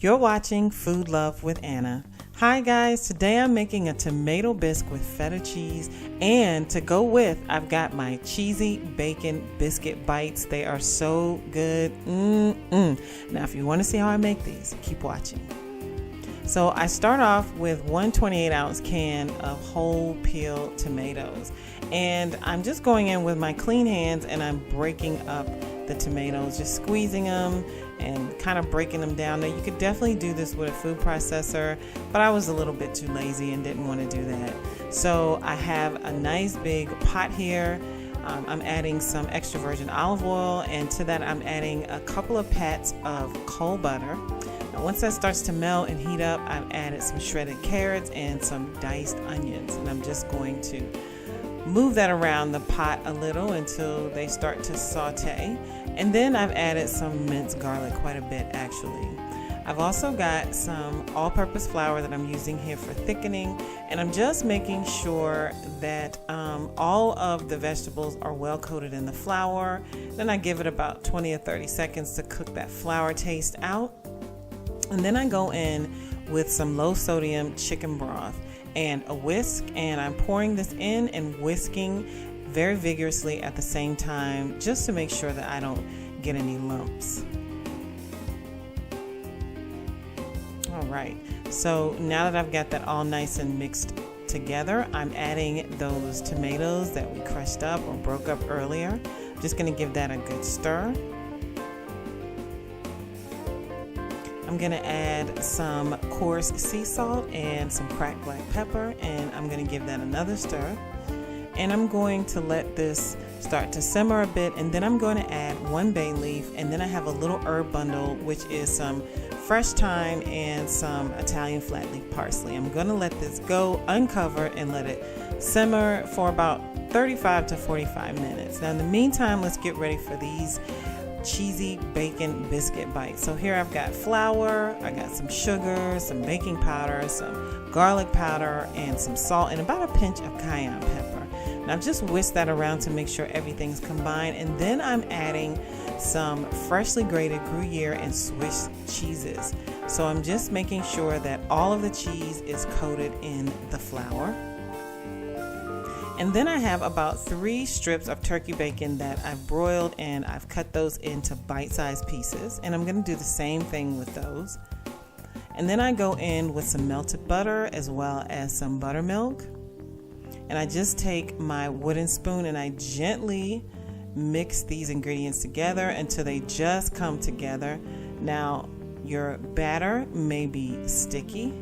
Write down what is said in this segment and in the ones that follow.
You're watching Food Love with Anna. Hi guys, today I'm making a tomato bisque with feta cheese, and to go with, I've got my cheesy bacon biscuit bites. They are so good. Now if you want to see how I make these, keep watching. So I start off with one 28-ounce can of whole peeled tomatoes, and I'm just going in with my clean hands and I'm breaking up the tomatoes, just squeezing them and kind of breaking them down. Now you could definitely do this with a food processor, but I was a little bit too lazy and didn't want to do that. So I have a nice big pot here. I'm adding some extra virgin olive oil, and to that I'm adding a couple of pats of cold butter. Now once that starts to melt and heat up, I've added some shredded carrots and some diced onions, and I'm just going to move that around the pot a little until they start to saute. And then I've added some minced garlic, quite a bit actually. I've also got some all-purpose flour that I'm using here for thickening, and I'm just making sure that all of the vegetables are well coated in the flour. Then I give it about 20 or 30 seconds to cook that flour taste out. And then I go in with some low sodium chicken broth and a whisk, and I'm pouring this in and whisking very vigorously at the same time, just to make sure that I don't get any lumps. All right, so now that I've got that all nice and mixed together, I'm adding those tomatoes that we crushed up or broke up earlier. I'm just gonna give that a good stir. I'm gonna add some coarse sea salt and some cracked black pepper, and I'm gonna give that another stir. And I'm going to let this start to simmer a bit, and then I'm going to add one bay leaf, and then I have a little herb bundle, which is some fresh thyme and some Italian flat leaf parsley. I'm going to let this go uncovered and let it simmer for about 35 to 45 minutes. Now in the meantime, let's get ready for these cheesy bacon biscuit bites. So here I've got flour, I got some sugar, some baking powder, some garlic powder, and some salt, and about a pinch of cayenne pepper. Now just whisk that around to make sure everything's combined, and then I'm adding some freshly grated Gruyere and Swiss cheeses. So I'm just making sure that all of the cheese is coated in the flour. And then I have about 3 strips of turkey bacon that I've broiled, and I've cut those into bite-sized pieces, and I'm going to do the same thing with those. And then I go in with some melted butter as well as some buttermilk, and I just take my wooden spoon and I gently mix these ingredients together until they just come together. Now your batter may be sticky,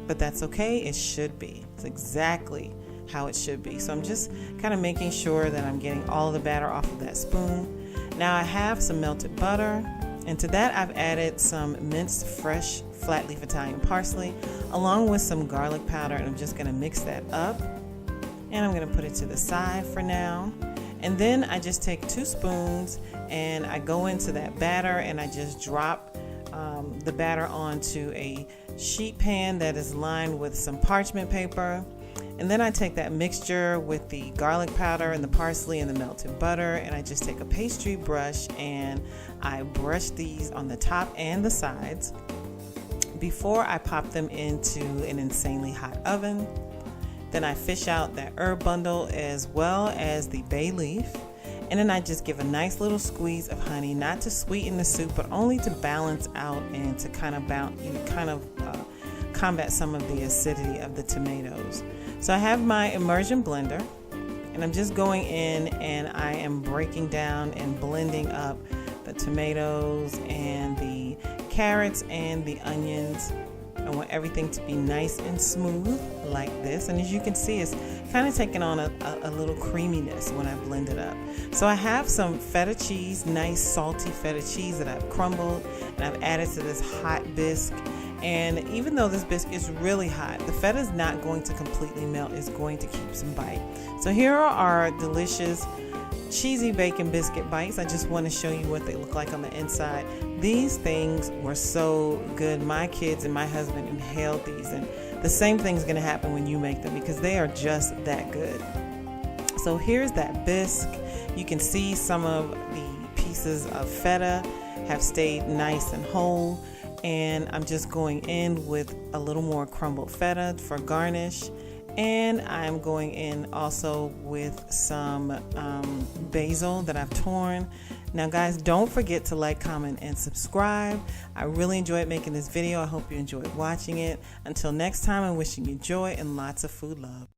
but that's okay. It should be. It's exactly how it should be. So I'm just kind of making sure that I'm getting all of the batter off of that spoon. Now I have some melted butter, and to that I've added some minced fresh flat leaf Italian parsley along with some garlic powder, and I'm just going to mix that up, and I'm going to put it to the side for now. And then I just take 2 spoons and I go into that batter, and I just drop the batter onto a sheet pan that is lined with some parchment paper. And then I take that mixture with the garlic powder and the parsley and the melted butter, and I just take a pastry brush and I brush these on the top and the sides before I pop them into an insanely hot oven. Then I fish out that herb bundle as well as the bay leaf, and then I just give a nice little squeeze of honey, not to sweeten the soup, but only to balance out and to kind of combat some of the acidity of the tomatoes. So I have my immersion blender, and I'm just going in and I am breaking down and blending up the tomatoes and the carrots and the onions. I want everything to be nice and smooth like this, and as you can see, it's kind of taking on a little creaminess when I blend it up. So I have some feta cheese, nice salty feta cheese that I've crumbled, and I've added to this hot bisque. And even though this bisque is really hot, the feta is not going to completely melt. It's going to keep some bite. So here are our delicious cheesy bacon biscuit bites. I just want to show you what they look like on the inside. These things were so good. My kids and my husband inhaled these, and the same thing's going to happen when you make them because they are just that good. So here's that bisque. You can see some of the pieces of feta have stayed nice and whole. And I'm just going in with a little more crumbled feta for garnish. And I'm going in also with some basil that I've torn. Now guys, don't forget to like, comment, and subscribe. I really enjoyed making this video. I hope you enjoyed watching it. Until next time, I'm wishing you joy and lots of food love.